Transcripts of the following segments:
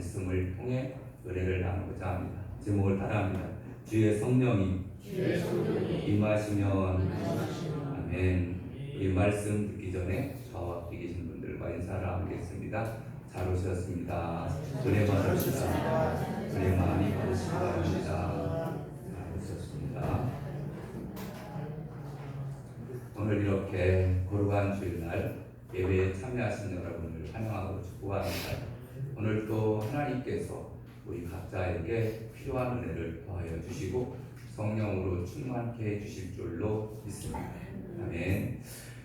말씀을 통해 은혜를 나누고자 합니다. 제목을 따라합니다. 주의 성령이 임하시면 아멘. 이 말씀 듣기 전에 저와 함께 계신 분들과 인사를 나누겠습니다. 잘 오셨습니다. 은혜 받으시다. 은혜 많이 받으시기 바랍니다. 잘 오셨습니다. 오늘 이렇게 거룩한 주일날 예배에 참여하신 여러분을 환영하고 축복합니다. 오늘 또 하나님께서 우리 각자에게 필요한 은혜를 더하여 주시고 성령으로 충만케 해주실 줄로 믿습니다. 아멘.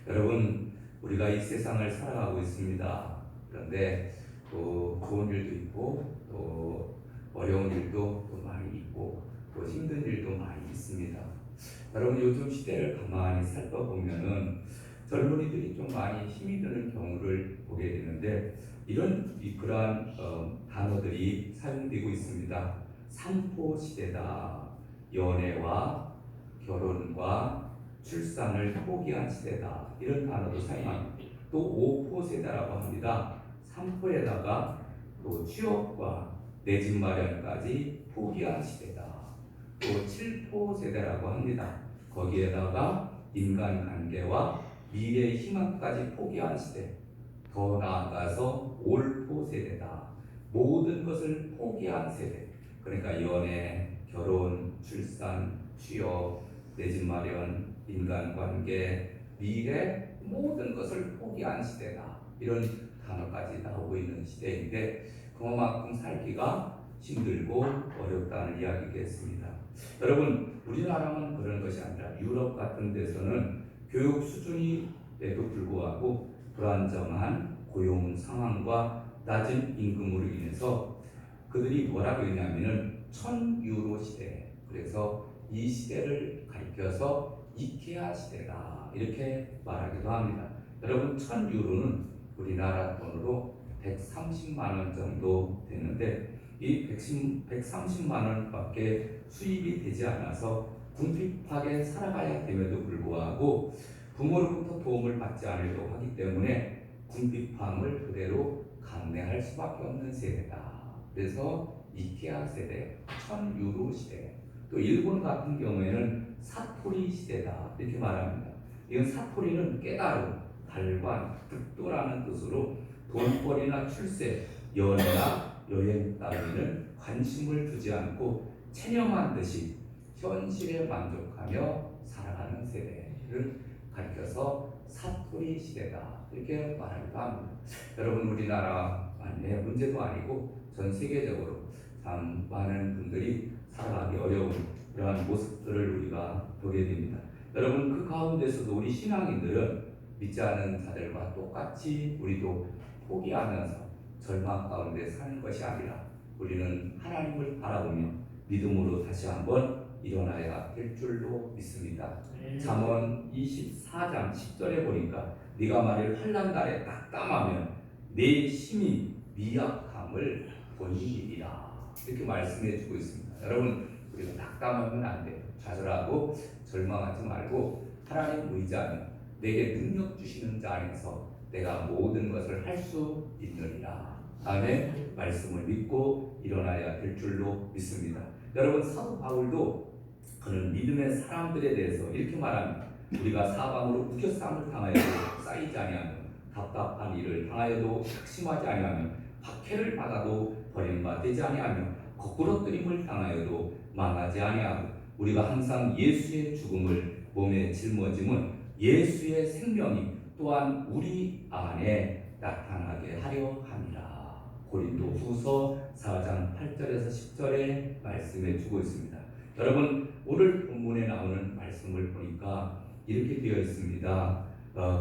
여러분, 우리가 이 세상을 살아가고 있습니다. 그런데 또 좋은 일도 있고 또 어려운 일도 또 많이 있고 또 힘든 일도 많이 있습니다. 여러분, 요즘 시대를 가만히 살펴보면은 젊은이들이 좀 많이 힘이 드는 경우를 보게 되는데 그러한 단어들이 사용되고 있습니다. 삼포 시대다. 연애와 결혼과 출산을 포기한 시대다. 이런 단어도 사용합니다. 또 오포 세대라고 합니다. 삼포에다가 또 취업과 내 집 마련까지 포기한 시대다. 또 칠포 세대라고 합니다. 거기에다가 인간관계와 미래의 희망까지 포기한 시대. 더 나아가서 올포 세대다. 모든 것을 포기한 세대. 그러니까 연애, 결혼, 출산, 취업, 내 집 마련, 인간관계, 미래 모든 것을 포기한 시대다. 이런 단어까지 나오고 있는 시대인데 그만큼 살기가 힘들고 어렵다는 이야기겠습니다. 여러분, 우리나라만 그런 것이 아니라 유럽 같은 데서는 교육 수준에도 불구하고 불안정한 고용 상황과 낮은 임금으로 인해서 그들이 뭐라고 했냐면은 1000유로 시대. 그래서 이 시대를 가리켜서 이케아 시대다. 이렇게 말하기도 합니다. 여러분, 1000유로는 우리나라 돈으로 130만 원 정도 되는데 이 130만 원밖에 수입이 되지 않아서 궁핍하게 살아가야 됨에도 불구하고 부모로부터 도움을 받지 않으려고 하기 때문에 궁핍함을 그대로 감내할 수밖에 없는 세대다. 그래서 이케아 세대, 1000유로 시대. 또 일본 같은 경우에는 사토리 시대다. 이렇게 말합니다. 이건 사토리는 깨달음, 달관, 득도라는 뜻으로 돈벌이나 출세, 연애나 여행 따위는 관심을 두지 않고 체념한 듯이 현실에 만족하며 살아가는 세대를 가리켜서 사토리 시대다. 이렇게 말하기도 합니다. 여러분, 우리나라만의 문제도 아니고 전 세계적으로 참 많은 분들이 살아가기 어려운 그러한 모습들을 우리가 보게 됩니다. 여러분, 그 가운데서도 우리 신앙인들은 믿지 않은 자들과 똑같이 우리도 포기하면서 절망 가운데 사는 것이 아니라 우리는 하나님을 바라보며 믿음으로 다시 한번 일어나야 될 줄로 믿습니다. 잠언 24장 10절에 보니까 네가 만일 환난 날에 낙담하면 내 심히 미약함을 본이리라. 이렇게 말씀해 주고 있습니다. 여러분, 우리가 낙담하면 안 돼요. 좌절하고 절망하지 말고 하나님 의지하며 내게 능력 주시는 자 안에서 내가 모든 것을 할 수 있느니라. 아멘. 말씀을 믿고 일어나야 될 줄로 믿습니다. 여러분, 사도 바울도 그는 믿음의 사람들에 대해서 이렇게 말합니다. 우리가 사방으로 우겨싸움을 당하여도 쌓이지 아니하며 답답한 일을 당하여도 낙심하지 아니하며 박해를 받아도 버림받지 아니하며 거꾸러뜨림을 당하여도 망하지 아니하고 우리가 항상 예수의 죽음을 몸에 짊어짐은 예수의 생명이 또한 우리 안에 나타나게 하려 함이라. 고린도후서 4장 8절에서 10절에 말씀해 주고 있습니다. 여러분, 오늘 본문에 나오는 말씀을 보니까 이렇게 되어 있습니다.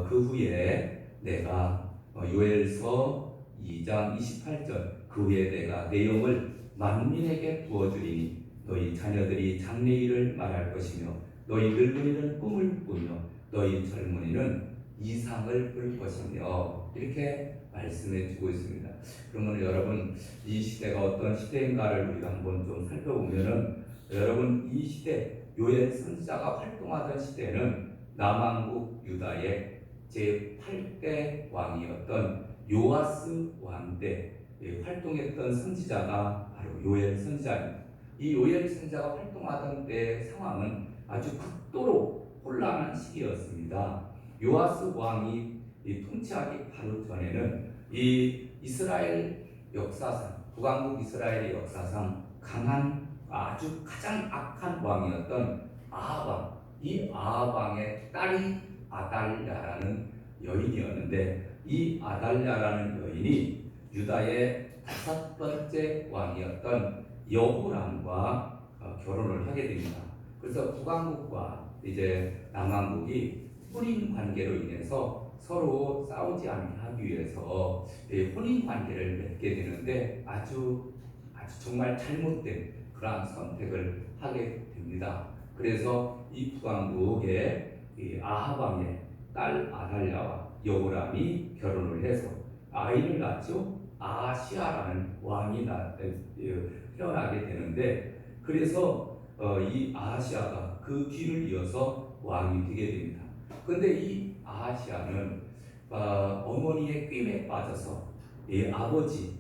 그 후에 내가 요엘서 2장 28절 그 후에 내가 내 영을 만민에게 부어주리니 너희 자녀들이 장래일을 말할 것이며 너희 늙은이는 꿈을 꾸며 너희 젊은이는 이상을 볼 것이며 이렇게 말씀해 주고 있습니다. 그러면 여러분, 이 시대가 어떤 시대인가를 우리가 한번 좀 살펴보면은 여러분, 이 시대 요엘 선지자가 활동하던 시대는 남왕국 유다의 제8대 왕이었던 요아스 왕 때 활동했던 선지자가 바로 요엘 선지자입니다. 이 요엘 선지자가 활동하던 때 상황은 아주 극도로 혼란한 시기였습니다. 요아스 왕이 통치하기 바로 전에는 이 이스라엘 역사상, 북왕국 이스라엘의 역사상 강한 아주 가장 악한 왕이었던 아합 왕, 이 아합 왕의 딸이 아달랴라는 여인이었는데, 이 아달랴라는 여인이 유다의 5번째 왕이었던 여호람과 결혼을 하게 됩니다. 그래서 북왕국과 이제 남왕국이 혼인 관계로 인해서 서로 싸우지 않게 하기 위해서 혼인 관계를 맺게 되는데 아주 정말 잘못된 그러한 선택을 하게 됩니다. 그래서 이 북왕국의 아합 왕의 딸 아달랴와 여호람이 결혼을 해서 아이를 낳죠. 아시아라는 왕이 태어나게 되는데, 그래서 이 아시아가 그 뒤를 이어서 왕이 되게 됩니다. 그런데 이 아시아는 어머니의 꾀에 빠져서 아버지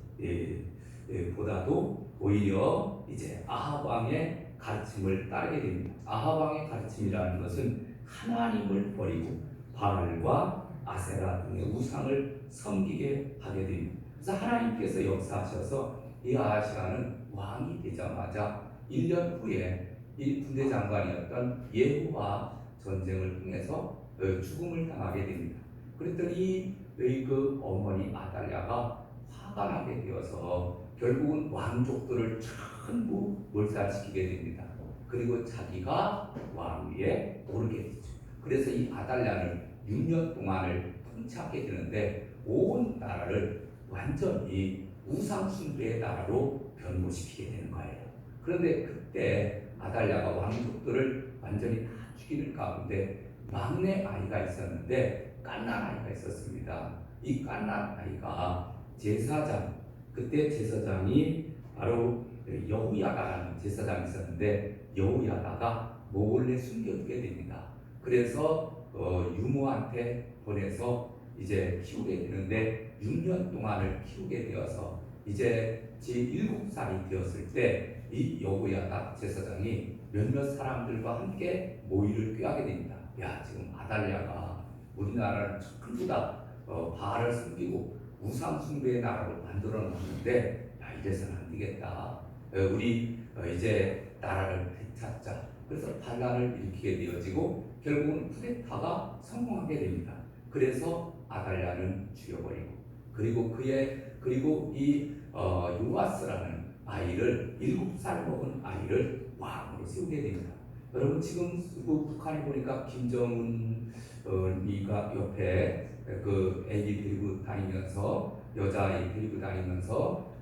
보다도 오히려 이제 아합 왕의 가르침을 따르게 됩니다. 아합 왕의 가르침이라는 것은 하나님을 버리고 바알과 아세라 등의 우상을 섬기게 하게 됩니다. 그래서 하나님께서 역사하셔서 이 아시아는 왕이 되자마자 1년 후에 이 군대 장관이었던 예후와 전쟁을 통해서 죽음을 당하게 됩니다. 그랬더니 그 어머니 아달랴가 화가 나게 되어서 결국은 왕족들을 전부 몰살시키게 됩니다. 그리고 자기가 왕위에 오르게 되죠. 그래서 이 아달랴는 6년 동안을 통치하게 되는데 온 나라를 완전히 우상숭배의 나라로 변모시키게 되는 거예요. 그런데 그때 아달랴가 왕족들을 완전히 다 죽이는 가운데 막내 아이가 있었는데 갓난 아이가 있었습니다. 이 갓난 아이가 제사장, 그때 제사장이 바로 여호야다라는 제사장이 있었는데 여호야다가 몰래 숨겨두게 됩니다. 그래서 유모한테 보내서 이제 키우게 되는데 6년 동안을 키우게 되어서 이제 제7살이 되었을 때 이 여호야다 제사장이 몇몇 사람들과 함께 모의를 꾀하게 됩니다. 야, 지금 아달랴가 우리나라를 전부 다 바알을 숨기고 우상 숭배의 나라로 만들어 놨는데, 야, 이래서는 안 되겠다. 우리 이제 나라를 되찾자. 그래서 반란을 일으키게 되어지고 결국은 쿠데타가 성공하게 됩니다. 그래서 아달랴는 죽여버리고, 그리고 이 요아스라는 아이를 7살 먹은 아이를 왕으로 세우게 됩니다. 여러분, 지금 북한에 보니까 김정은이가 옆에 그 애기 데리고 다니면서, 여자아이 데리고 다니면서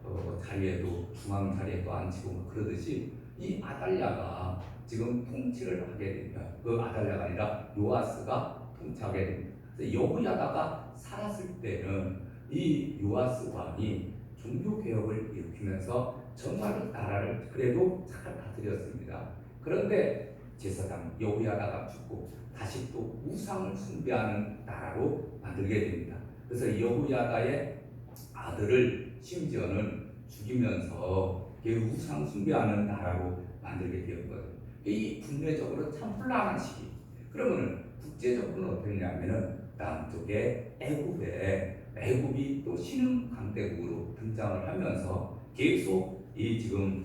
자리에도 중앙 자리에도 앉히고 뭐 그러듯이 이 아달랴가 지금 통치를 하게 됩니다. 그 아달랴가 아니라 요아스가 통치하게 됩니다. 그래서 여호야다가 살았을 때는 이 요아스 왕이 종교 개혁을 일으키면서 정말로 나라를 그래도 잘 다스렸습니다. 그런데 제사장 여호야다가 죽고 다시 또 우상을 숭배하는 나라로 만들게 됩니다. 그래서 여호야다의 아들을 심지어는 죽이면서 우상 숭배하는 나라로 만들게 되었거든요. 이 국내적으로 참 혼란한 시기. 그러면은 국제적으로는 어떻냐면은 남쪽의 애굽이 또 신흥 강대국으로 등장을 하면서 계속 이 지금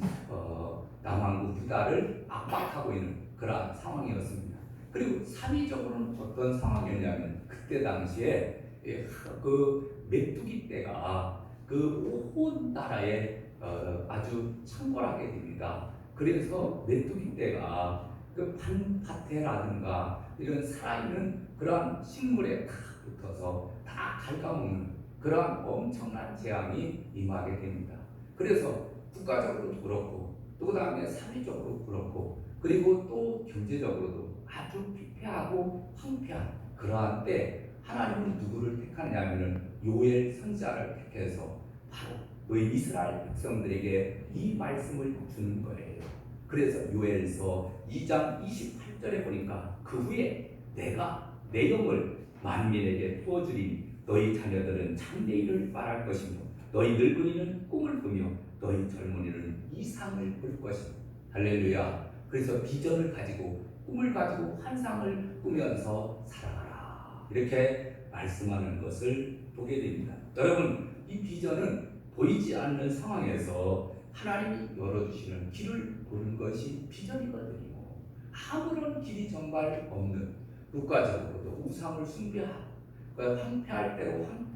남왕국 유다를 압박하고 있는 그러한 상황이었습니다. 그리고 사회적으로는 어떤 상황이었냐면 그때 당시에 그 메뚜기 떼가 그 온 나라에 아주 창궐하게 됩니다. 그래서 메뚜기 떼가 그 밭에라든가 이런 살아있는 그러한 식물에 탁 붙어서 다 갉아먹는 그러한 엄청난 재앙이 임하게 됩니다. 그래서 국가적으로도 그렇고 또 그 다음에 사회적으로 그렇고 그리고 또 경제적으로도 아주 피폐하고 황폐한 그러한 때 하나님은 누구를 택하냐면은 요엘 선지자를 택해서 바로 너희 이스라엘 백성들에게 이 말씀을 주는 거예요. 그래서 요엘서 2장 28절에 보니까 그 후에 내가 내 영을 만민에게 부어주리니 너희 자녀들은 참내 일을 말할 것이며 너희 늙은이는 꿈을 꾸며 너희 젊은이는 이상을 볼 것이다. 할렐루야. 그래서 비전을 가지고 꿈을 가지고 환상을 꾸면서 살아가라. 이렇게 말씀하는 것을 보게 됩니다. 여러분, 이 비전은 보이지 않는 상황에서 하나님이 열어주시는 길을 보는 것이 비전이거든요. 아무런 길이 정말 없는, 국가적으로도 우상을 숭배하고 황폐할 대로 황폐하고,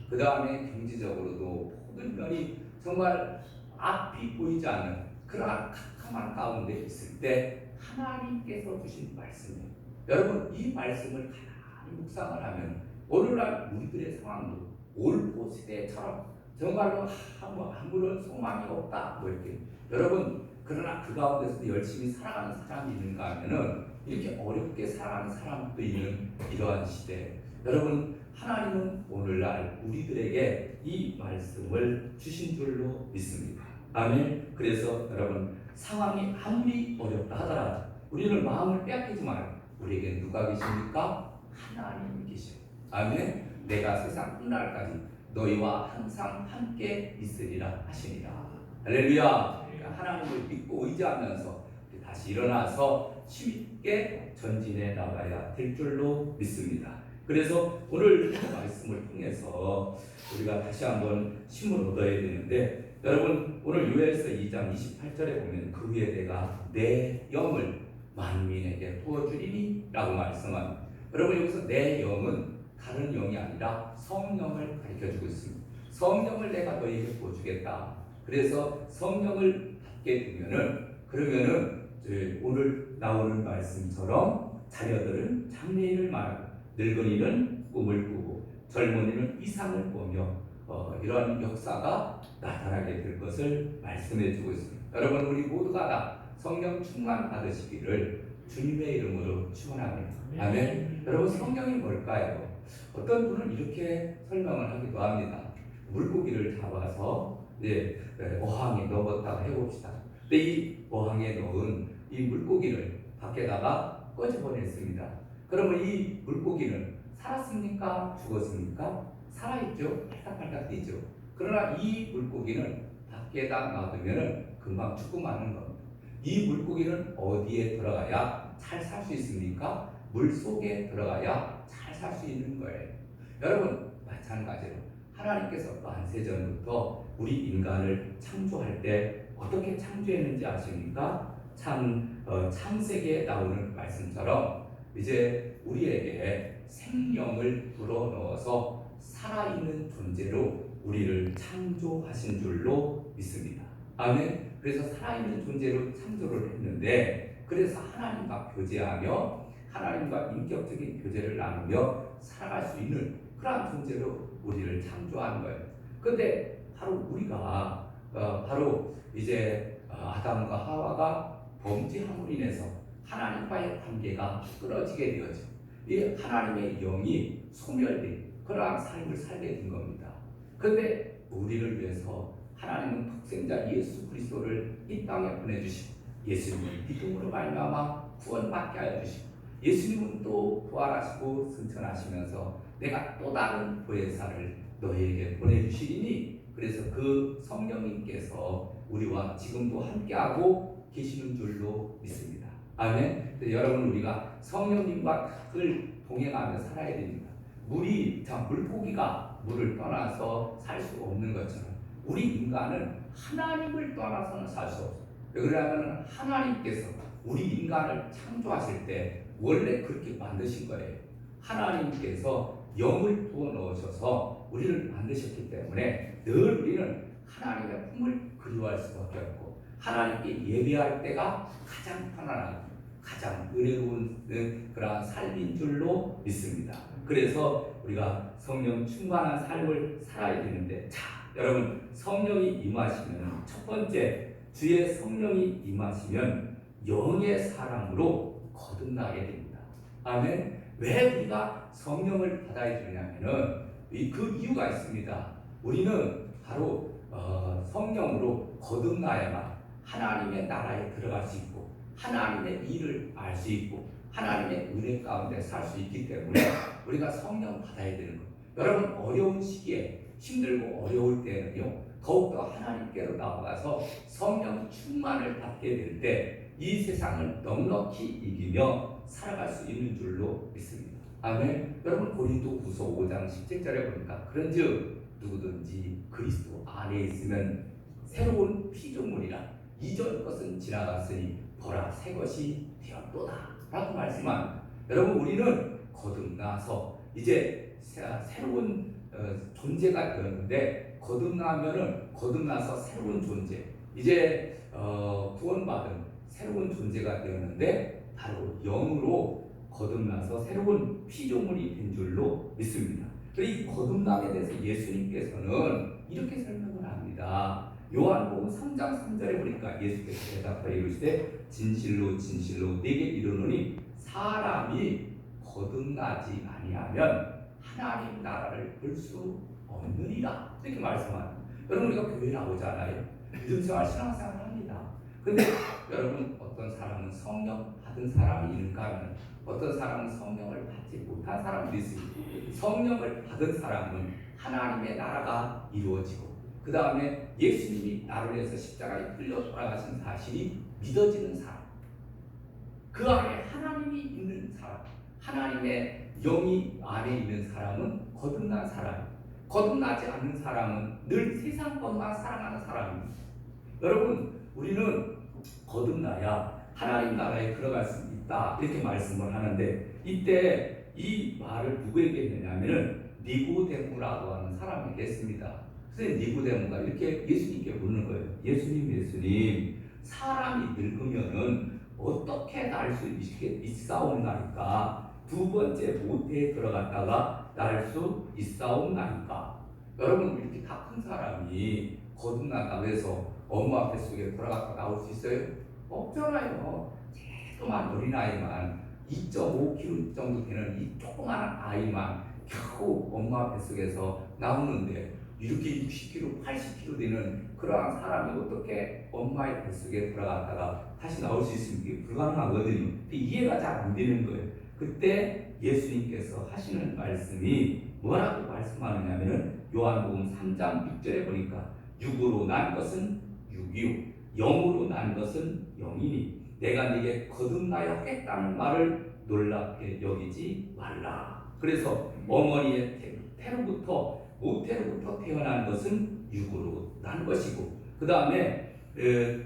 그 다음에 경제적으로도 모든 면이 정말 앞이 보이지 않는 그러한 캄캄한 가운데 있을 때 하나님께서 주신 말씀이에요. 여러분, 이 말씀을 가만히 묵상을 하면 오늘날 우리들의 상황도 올포 시대처럼 정말로 아무런 소망이 없다 이렇게, 여러분, 그러나 그 가운데서도 열심히 살아가는 사람이 있는가 하면은 이렇게 어렵게 살아가는 사람도 있는 이러한 시대, 여러분, 하나님은 오늘날 우리들에게 이 말씀을 주신 줄로 믿습니다. 아멘. 그래서 여러분, 상황이 아무리 어렵다 하더라도 우리는 마음을 빼앗기지 말아요. 우리에게 누가 계십니까? 하나님이 계십니다. 아멘. 내가 세상 끝날까지 너희와 항상 함께 있으리라 하시니라. 할렐루야. 하나님을 믿고 의지하면서 다시 일어나서 쉽게 전진해 나가야 될 줄로 믿습니다. 그래서 오늘 말씀을 통해서 우리가 다시 한번 힘을 얻어야 되는데, 여러분, 오늘 요엘서 2장 28절에 보면 그 후에 내가 내 영을 만민에게 부어주리니 라고 말씀합니다. 여러분, 여기서 내 영은 다른 영이 아니라 성령을 가르쳐주고 있습니다. 성령을 내가 너희에게 부어주겠다. 그래서 성령을 받게 되면은, 그러면은 오늘 나오는 말씀처럼 자녀들은 장래일을 말하고 늙은이는 꿈을 꾸고 젊은이는 이상을 보며 이런 역사가 나타나게 될 것을 말씀해 주고 있습니다. 여러분, 우리 모두가 다 성령 충만 받으시기를 주님의 이름으로 축원합니다. 아멘. 여러분, 성령이 뭘까요? 어떤 분은 이렇게 설명을 하기도 합니다. 물고기를 잡아서 어항에 넣었다가 해봅시다. 근데 이 어항에 넣은 이 물고기를 밖에다가 꺼져보냈습니다. 그러면 이 물고기는 살았습니까? 죽었습니까? 살아있죠. 팔딱팔딱 뛰죠. 그러나 이 물고기는 밖에다 놔두면 금방 죽고 마는 겁니다. 이 물고기는 어디에 들어가야 잘 살 수 있습니까? 물 속에 들어가야 잘 살 수 있는 거예요. 여러분, 마찬가지로 하나님께서 만세전부터 우리 인간을 창조할 때 어떻게 창조했는지 아십니까? 창세기에 나오는 말씀처럼 이제 우리에게 생명을 불어넣어서 살아있는 존재로 우리를 창조하신 줄로 믿습니다. 아멘. 그래서 살아있는 존재로 창조를 했는데, 그래서 하나님과 교제하며 하나님과 인격적인 교제를 나누며 살아갈 수 있는 그러한 존재로 우리를 창조한 거예요. 그런데 바로 우리가 바로 이제 아담과 하와가 범죄함으로 인해서 하나님과의 관계가 끊어지게 되었죠. 이 하나님의 영이 소멸된 그러한 삶을 살게 된 겁니다. 그런데 우리를 위해서 하나님은 독생자 예수 그리스도를 이 땅에 보내주시고 예수님을 믿음으로 말미암아 구원받게 하여 주시고, 예수님은 또 부활하시고 승천하시면서 내가 또 다른 보혜사를 너희에게 보내주시리니, 그래서 그 성령님께서 우리와 지금도 함께하고 계시는 줄로 믿습니다. 아멘. 여러분, 우리가 성령님과 늘 동행하며 살아야 됩니다. 물고기가 물을 떠나서 살 수 없는 것처럼 우리 인간은 하나님을 떠나서는 살 수 없어요. 그러면 하나님께서 우리 인간을 창조하실 때 원래 그렇게 만드신 거예요. 하나님께서 영을 부어 넣으셔서 우리를 만드셨기 때문에 늘 우리는 하나님의 품을 그리워할 수밖에 없고, 하나님께 예배할 때가 가장 편안하고 가장 은혜로운 그러한 삶인 줄로 믿습니다. 그래서 우리가 성령 충만한 삶을 살아야 되는데, 여러분, 성령이 임하시면 첫 번째, 주의 성령이 임하시면 영의 사랑으로 거듭나게 됩니다. 아멘. 왜 우리가 성령을 받아야 되냐면은 그 이유가 있습니다. 우리는 바로 성령으로 거듭나야만 하나님의 나라에 들어갈 수 있고 하나님의 일을 알 수 있고 하나님의 은혜 가운데 살 수 있기 때문에 우리가 성령 받아야 되는 거예요. 여러분, 어려운 시기에 힘들고 어려울 때는요, 더욱더 하나님께로 나아가서 성령 충만을 받게 될 때 이 세상을 넉넉히 이기며 살아갈 수 있는 줄로 믿습니다. 아멘. 여러분, 고린도후서 5장 17절에 보니까 그런즉 누구든지 그리스도 안에 있으면 새로운 피조물이라 이전 것은 지나갔으니 보라 새 것이 되었도다 라고 말씀합니다. 여러분, 우리는 거듭나서 이제 새로운 존재가 되었는데, 거듭나서 새로운 존재, 이제 구원받은 새로운 존재가 되었는데 바로 영으로 거듭나서 새로운 피조물이 된 줄로 믿습니다. 이 거듭남에 대해서 예수님께서는 이렇게 설명을 합니다. 요한복음 3장 3절에 보니까 예수께서 대답하여 이르시되 진실로 진실로 내게 이르노니 사람이 거듭나지 아니하면 하나님 나라를 볼 수 없느니라 이렇게 말씀합니다. 여러분, 우리가 교회 나오잖아요. 믿음생활 신앙생활을 합니다. 근데 여러분, 어떤 사람은 성령 받은 사람이 있는가 하면 어떤 사람은 성령을 받지 못한 사람이 있습니다. 성령을 받은 사람은 하나님의 나라가 이루어지고 그 다음에 예수님이 나를 위해서 십자가에 끌려 돌아가신 사실이 믿어지는 사람, 그 안에 하나님이 있는 사람, 하나님의 영이 안에 있는 사람은 거듭난 사람, 거듭나지 않는 사람은 늘 세상 것만 사랑하는 사람입니다. 여러분, 우리는 거듭나야 하나님 나라에 들어갈 수 있다 이렇게 말씀을 하는데, 이때 이 말을 누구에게 했냐면은 니고데모라고 하는 사람에게 했습니다. 그래서 니고데모가 이렇게 예수님께 묻는 거예요. 예수님, 사람이 늙으면은 어떻게 날 수 있사옵나이까? 두 번째 모태에 들어갔다가 날 수 있사옵나이까? 여러분, 이렇게 다 큰 사람이 거듭난다고 해서 엄마 뱃속에 돌아갔다 나올 수 있어요? 없잖아요. 조그만 어린아이만 2.5kg 정도 되는 이 조그만 아이만 겨우 엄마 뱃속에서 나오는데, 이렇게 60kg, 80kg 되는 그러한 사람이 어떻게 엄마의 뱃속에 들어갔다가 다시 나올 수 있습니까? 이게 불가능하거든요. 이해가 잘 안 되는 거예요. 그때 예수님께서 하시는 말씀이 뭐라고 말씀하느냐면은 요한복음 3장 6절에 보니까 육으로 난 것은 육이요 영으로 난 것은 영이니 내가 네게 거듭나야 하겠다는 말을 놀랍게 여기지 말라. 그래서 어머니의 모태로부터 태어난 것은 육으로 난 것이고, 그 다음에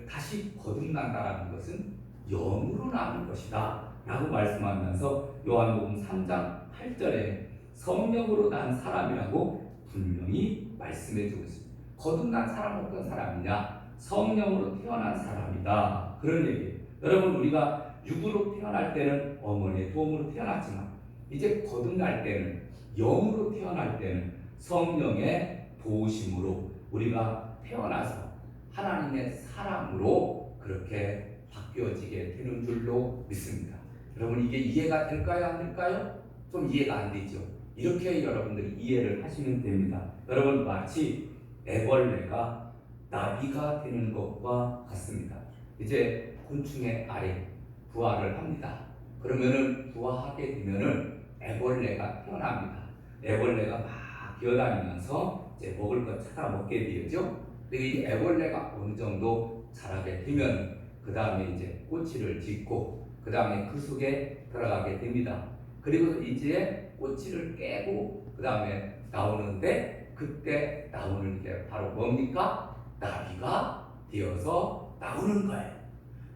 다시 거듭난다라는 것은 영으로 나는 것이다 라고 말씀하면서 요한복음 3장 8절에 성령으로 난 사람이라고 분명히 말씀해 주고 있습니다. 거듭난 사람은 어떤 사람이냐? 성령으로 태어난 사람이다, 그런 얘기예요. 여러분, 우리가 육으로 태어날 때는 어머니의 도움으로 태어났지만 이제 거듭날 때는, 영으로 태어날 때는 성령의 도우심으로 우리가 태어나서 하나님의 사람으로 그렇게 바뀌어지게 되는 줄로 믿습니다. 여러분, 이게 이해가 될까요? 안 될까요? 좀 이해가 안 되죠? 이렇게 여러분들이 이해를 하시면 됩니다. 여러분, 마치 애벌레가 나비가 되는 것과 같습니다. 이제 곤충의 알이 부화를 합니다. 그러면은 부화하게 되면은 애벌레가 태어납니다. 애벌레가 막 기어다니면서 이제 먹을 것 찾아 먹게 되죠. 근데 이 애벌레가 어느 정도 자라게 되면 그 다음에 이제 꼬치를 짓고 그 다음에 그 속에 들어가게 됩니다. 그리고 이제 꼬치를 깨고 그 다음에 나오는데, 그때 나오는 게 바로 뭡니까? 나비가 되어서 나오는 거예요.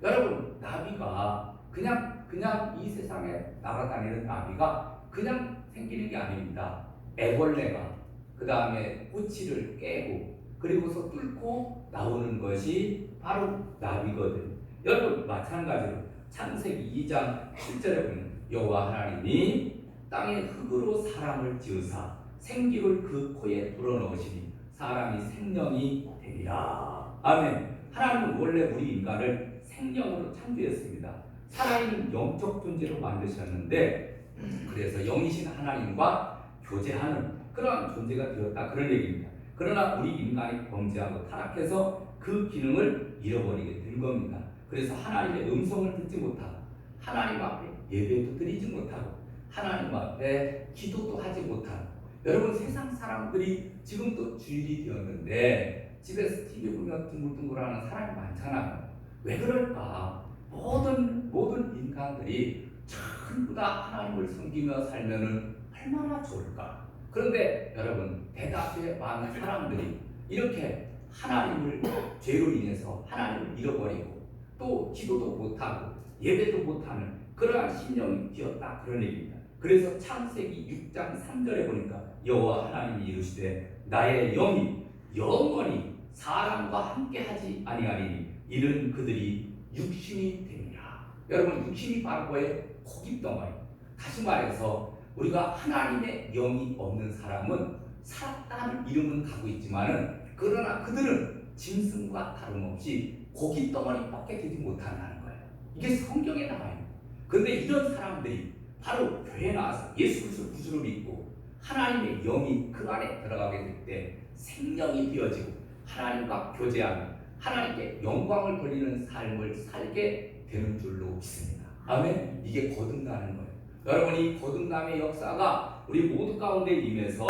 여러분, 나비가 그냥 이 세상에 날아다니는 나비가 그냥 생기는 게 아닙니다. 애벌레가 그 다음에 꼬치를 깨고 그리고서 뚫고 나오는 것이 바로 나비거든요. 여러분, 마찬가지로 창세기 2장 7절에 보면 여호와 하나님이 땅의 흙으로 사람을 지으사 생기를 그 코에 불어넣으시니 사람이 생명이 되리라. 아멘. 하나님은 원래 우리 인간을 생명으로 창조했습니다. 살아있는 영적 존재로 만드셨는데, 그래서 영이신 하나님과 교제하는 그런 존재가 되었다, 그런 얘기입니다. 그러나 우리 인간이 범죄하고 타락해서 그 기능을 잃어버리게 된 겁니다. 그래서 하나님의 음성을 듣지 못하고 하나님 앞에 예배도 드리지 못하고 하나님 앞에 기도도 하지 못하고 여러분 세상 사람들이 지금도 주일이 되었는데 집에서 TV 보면 둥글둥글하는 사람이 많잖아요. 왜 그럴까? 모든 인간들이 전부 다 하나님을 섬기며 살면은 얼마나 좋을까? 그런데 여러분 대다수의 많은 사람들이 이렇게 하나님을 죄로 인해서 하나님을 잃어버리고 또 기도도 못하고 예배도 못하는 그러한 심령이 되었다 그런 얘기입니다. 그래서 창세기 6장 3절에 보니까 여호와 하나님이 이르시되 나의 영이 영원히 사람과 함께하지 아니하리니 이는 그들이 육신이 되니라. 여러분 육신이 바로 뭐예요? 고깃덩어리. 다시 말해서 우리가 하나님의 영이 없는 사람은 살았다는 이름은 가고 있지만은 그러나 그들은 짐승과 다름없이 고깃덩어리밖에 되지 못한다는 거예요. 이게 성경에 나와요. 그런데 이런 사람들이 바로 교회에 나와서 예수 그리스도 구주로 믿고 하나님의 영이 그 안에 들어가게 될 때 생명이 되어지고 하나님과 교제하며 하나님께 영광을 돌리는 삶을 살게 되는 줄로 믿습니다. 아멘. 이게 거듭나는 거예요. 여러분 이 거듭남의 역사가 우리 모두 가운데 임해서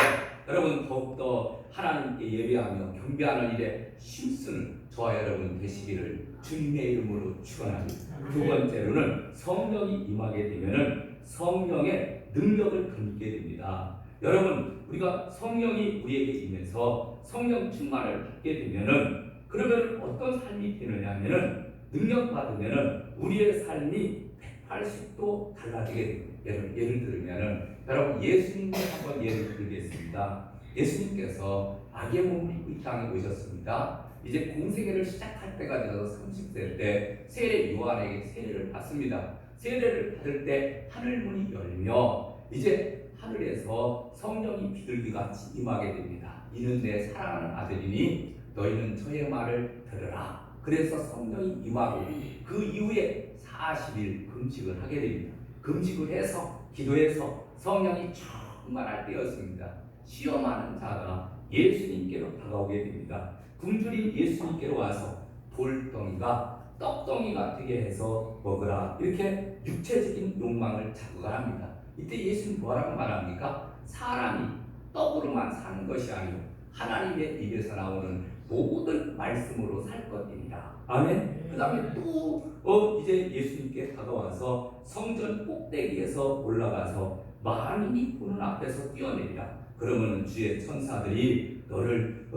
여러분 더욱더 하나님께 예배하며 경배하는 일에 힘쓰는 저와 여러분 되시기를 주님의 이름으로 축원합니다. 두 번째로는 성령이 임하게 되면은 성령의 능력을 견디게 됩니다. 여러분 우리가 성령이 우리에게 임해서 성령 충만을 받게 되면은 그러면 어떤 삶이 되느냐면은 능력 받으면은 우리의 삶이 180도 달라지게 됩니다. 예를 들면은 여러분 예수님을 한번 예를 들겠습니다. 예수님께서 악의 몸을 입고 이 땅에 오셨습니다. 이제 공생애를 시작할 때가 되어서 30세 때 세례 요한에게 세례를 받습니다. 세례를 받을 때 하늘문이 열며 이제 하늘에서 성령이 비둘기같이 임하게 됩니다. 이는 내 사랑하는 아들이니 너희는 저의 말을 들으라. 그래서 성령이 임하고 그 이후에 40일 금식을 하게 됩니다. 금식을 해서 기도해서 성령이 충만할 때였습니다. 시험하는 자가 예수님께로 다가오게 됩니다. 굶주린 예수님께로 와서 돌덩이가 떡덩이가 되게 해서 먹으라. 이렇게 육체적인 욕망을 자극합니다. 이때 예수님 뭐라고 말합니까? 사람이 떡으로만 사는 것이 아니요 하나님의 입에서 나오는 모든 말씀으로 살 것이니라. 아멘. 그 다음에 또 이제 예수님께 다가와서 성전 꼭대기에서 올라가서 만인이 보는 앞에서 뛰어내리라. 그러면 주의 천사들이 너를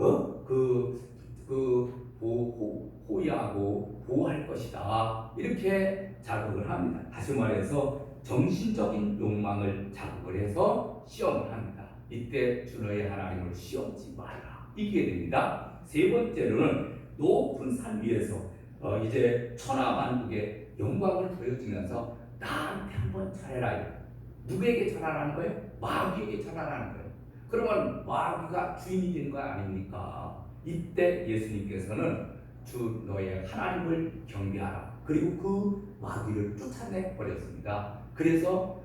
호위하고 보호할 것이다. 이렇게 자극을 합니다. 다시 말해서 정신적인 욕망을 자극을 해서 시험을 합니다. 이때 주 너의 하나님을 시험치 말라. 이기게 됩니다. 세 번째로는 높은 산 위에서 이제 천하만국의 영광을 보여주면서 나한테 한번 절해라. 누구에게 절하라는 거예요? 마귀에게 절하라는 거예요. 그러면 마귀가 주인이 되는 거 아닙니까? 이때 예수님께서는 주 너의 하나님을 경배하라. 그리고 그 마귀를 쫓아내 버렸습니다. 그래서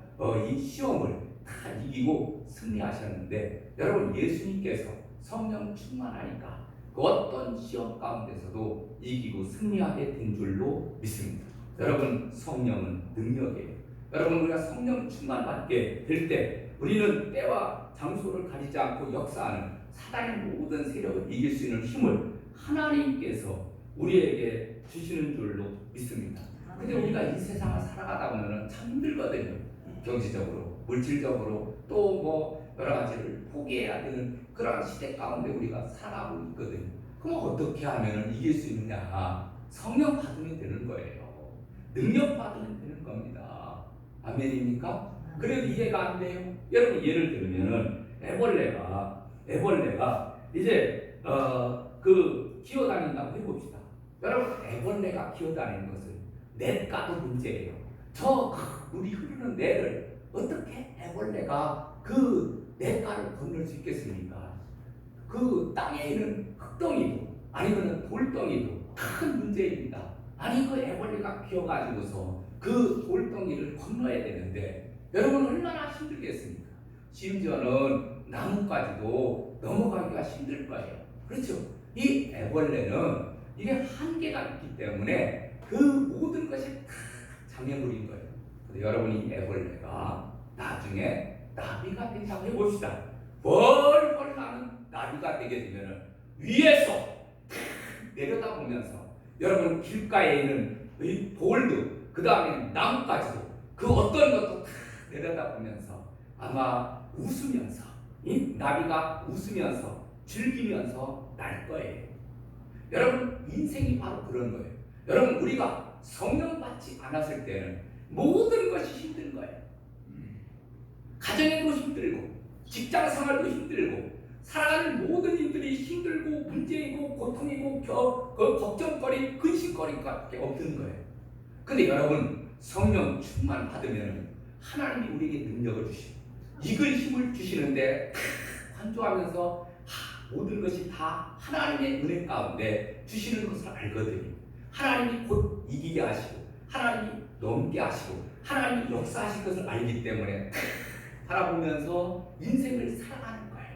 이 시험을 다 이기고 승리하셨는데 여러분 예수님께서 성령 충만하니까 그 어떤 시험 가운데서도 이기고 승리하게 된 줄로 믿습니다. 여러분 성령은 능력이에요. 여러분 우리가 성령 충만 받게 될 때 우리는 때와 장소를 가리지 않고 역사하는 사단의 모든 세력을 이길 수 있는 힘을 하나님께서 우리에게 주시는 줄로 믿습니다. 근데 우리가 이 세상을 살아가다 보면 참 힘들거든요. 경제적으로, 물질적으로 또 뭐 여러 가지를 포기해야 되는 그런 시대 가운데 우리가 살아가고 있거든요. 그럼 어떻게 하면 이길 수 있느냐? 성령 받으면 되는 거예요. 능력 받으면 되는 겁니다. 아멘입니까? 그래도 이해가 안 돼요. 여러분 예를 들면은 애벌레가 이제 기어다닌다고 해봅시다. 여러분 애벌레가 기어다니는 것은 냇가도 문제예요. 저 물이 흐르는 냇을 어떻게 애벌레가 그 냇가를 건널 수 있겠습니까? 그 땅에 있는 흙덩이도 아니면 돌덩이도 큰 문제입니다. 아니 그 애벌레가 기어가지고서 그 돌덩이를 건너야 되는데 여러분 얼마나 힘들겠습니까? 심지어는 나무까지도 넘어가기가 힘들 거예요. 그렇죠? 이 애벌레는 이게 한계가 있기 때문에 그 모든 것이 다 장애물인 거예요. 근데 여러분이 애벌레가 나중에 나비가 된다고 해봅시다. 벌벌 나는 나비가 되게 되면은 위에서 내려다보면서 여러분 길가에 있는 이 볼드 그 다음에 나뭇가지도 그 어떤 것도 다 내려다보면서 아마 웃으면서 이 나비가 웃으면서 즐기면서 날 거예요. 여러분 인생이 바로 그런 거예요. 여러분 우리가 성령 받지 않았을 때는 모든 것이 힘든 거예요. 가정에도 힘들고 직장 생활도 힘들고 살아가는 모든 일들이 힘들고 문제이고 고통이고 그 걱정거리 근심거리밖에 없는 거예요. 근데 여러분 성령 충만 받으면 하나님이 우리에게 능력을 주시고 이글 힘을 주시는데 관조하면서 모든 것이 다 하나님의 은혜 가운데 주시는 것을 알거든요. 하나님이 곧 이기게 하시고 하나님이 넘게 하시고 하나님이 역사하실 것을 알기 때문에 바라보면서 인생을 살아가는 거예요.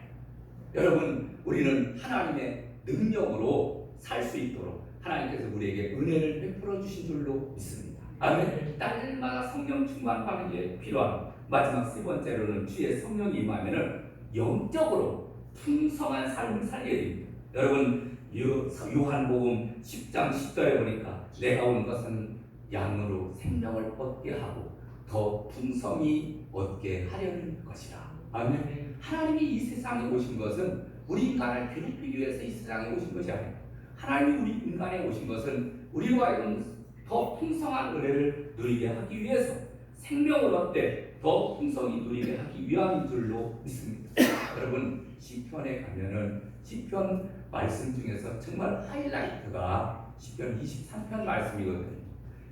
여러분 우리는 하나님의 능력으로 살 수 있도록 하나님께서 우리에게 은혜를 베풀어 주신 줄로 믿습니다. 아멘. 날마다 성령 충만하는 게 필요한 마지막 세 번째로는 주의 성령이 임하면은 영적으로 풍성한 삶을 살게 됩니다. 여러분 요한복음 10장 10절에 보니까 내가 온 것은 양으로 생명을 얻게 하고 더 풍성히 얻게 하려는 것이라. 아멘. 하나님이 이 세상에 오신 것은 우리 인간을 괴롭히기 위해서 이 세상에 오신 것이 아니에요. 하나님이 우리 인간에 오신 것은 우리와 하여금 더 풍성한 은혜를 누리게 하기 위해서 생명을 얻되 더 풍성히 누리게 하기 위함인 줄로 믿습니다. 여러분 시편에 가면은 시편 말씀 중에서 정말 하이라이트가 시편 23편 말씀이거든요.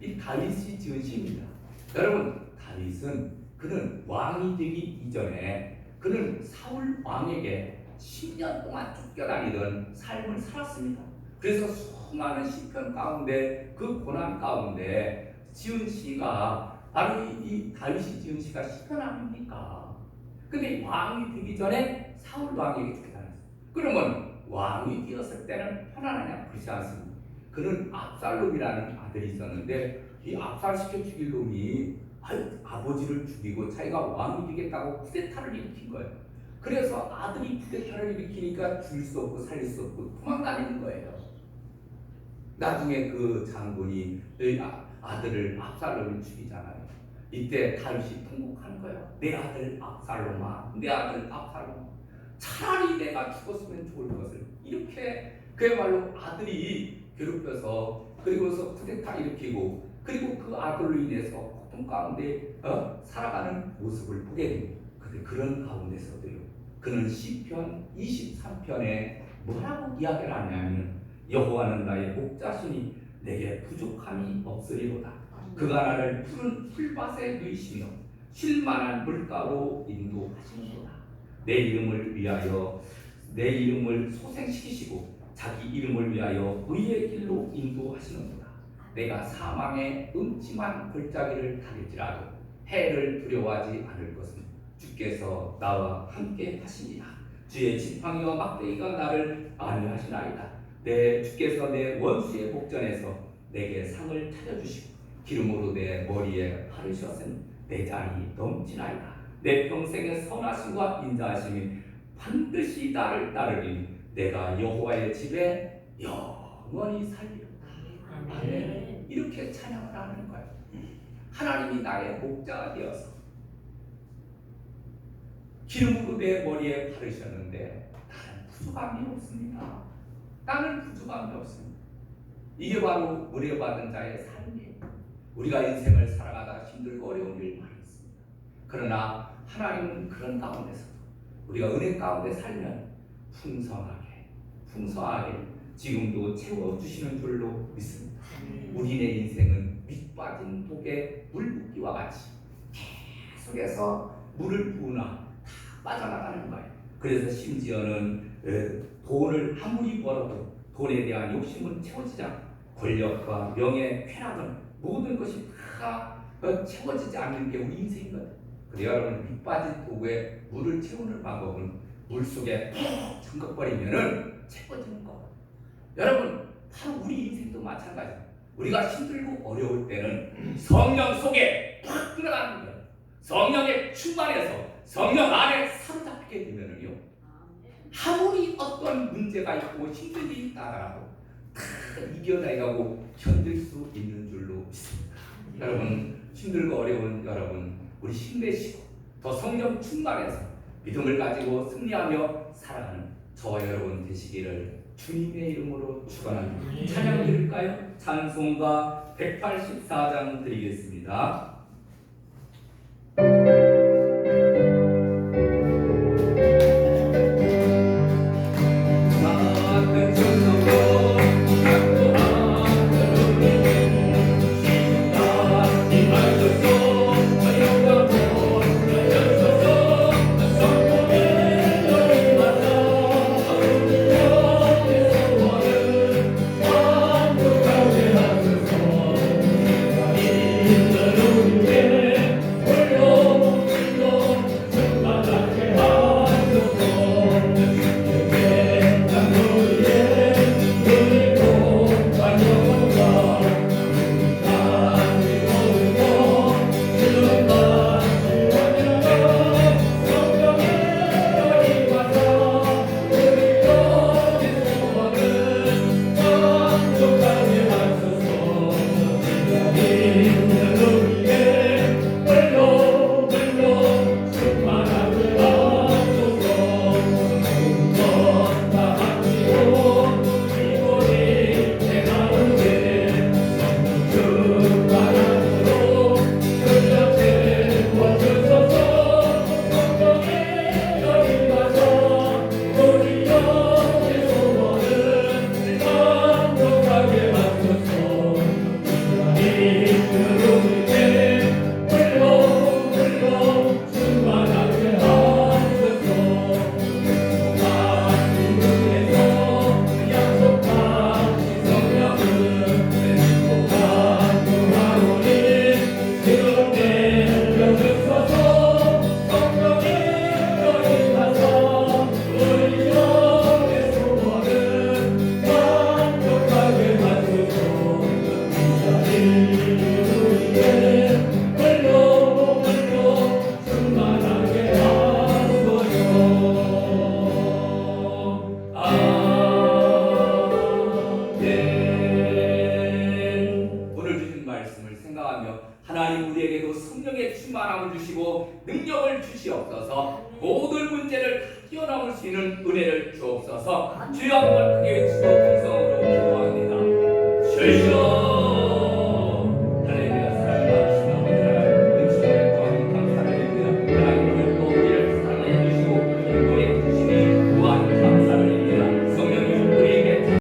이 다윗이 지은 시입니다. 여러분 다윗은 그는 왕이 되기 이전에 그는 사울 왕에게 10년 동안 쫓겨다니던 삶을 살았습니다. 그래서 수많은 시편 가운데 그 고난 가운데 지은 시가 바로 이 다윗이 지은 시가 시편 아닙니까? 근데 왕이 되기 전에 사울 왕에게 쫓겨다녔어요. 그러면 왕이 되었을 때는 편안하냐? 그렇지 않습니다. 그는 압살롬이라는 아들이 있었는데 이 압살시켜 죽일 놈이 아버지를 죽이고 자기가 왕이 되겠다고 쿠데타를 일으킨 거예요. 그래서 아들이 쿠데타를 일으키니까 죽일 수 없고 살릴 수 없고 도망다니는 거예요. 나중에 그 장군이 아들을 압살롬을 죽이잖아요. 이때 다윗이 통곡하는 거예요. 내 아들 압살롬아, 내 아들 압살롬, 차라리 내가 죽었으면 좋을 것을. 이렇게 그야말로 아들이 괴롭혀서 그리고서 쿠데타 일으키고 그리고 그 아들로 인해서 고통 가운데 살아가는 모습을 보게 됩니다. 그런데 그런 가운데서도요, 그는 시편 23편에 뭐라고 이야기를 하냐면 여호와는 나의 목자시니 내게 부족함이 없으리로다. 그가 나를 푸른 풀밭에 누이시며 쉴만한 물가로 인도하시는도다. 내 이름을 소생시키시고 자기 이름을 위하여 의의 길로 인도하시는도다. 내가 사망의 음침한 골짜기를 다닐지라도 해를 두려워하지 않을 것은 주께서 나와 함께 하시니라. 주의 지팡이와 막대기가 나를 안위하시나이다. 주께서 내 원수의 복전에서 내게 상을 차려주시고 기름으로 내 머리에 바르셨으니 내 잔이 넘치나이다. 내 평생의 선하심과 인자하심이 반드시 나를 따르리니 내가 여호와의 집에 영원히 살리리라. 아멘. 이렇게 찬양을 하는 거예요. 하나님이 나의 목자가 되어서 기름으로 내 머리에 바르셨는데 나는 부족함이 없습니다. 나는 부족함이 없습니다. 이게 바로 은혜 받은 자의 삶이에요. 우리가 인생을 살아가다 힘들고 어려운 일 많이 있습니다. 그러나 하나님은 그런 가운데서도 우리가 은혜 가운데 살면 풍성하게 지금도 채워주시는 줄로 믿습니다. 우리의 인생은 밑빠진 독에 물붓기와 같이 계속해서 물을 부으나 다 빠져나가는 거예요. 그래서 심지어는 돈을 아무리 벌어도 돈에 대한 욕심은 채워지지 않고 권력과 명예, 쾌락은 모든 것이 다 채워지지 않는 게 우리 인생이거든요. 그래서 여러분 밑빠진 독에 물을 채우는 방법은 물 속에 푹 잠궈버리면은 채워지는 거. 여러분 바로 우리 인생도 마찬가지입니다. 우리가 힘들고 어려울 때는 성령 속에 팍 들어가는 거예요. 성령에 충만해서 성령 안에 사로잡히게 되면은요 아무리 어떤 문제가 있고 힘든 일이 있다라고 다 이겨내가고 견딜 수 있는 줄로 믿습니다. 여러분, 힘들고 어려운 여러분, 우리 힘내시고 더 성령 충만해서 믿음을 가지고 승리하며 살아가는 저와 여러분 되시기를 주님의 이름으로 축원합니다. 찬양 드릴까요? 찬송가 184장 드리겠습니다. 하나님 우리에게도 성령의 충만함을 주시고 능력을 주시옵소서. 모든 문제를 뛰어넘을 수 있는 은혜를 주옵소서. 주여 한번 크게 외치고 동성으로 기도합니다. 주여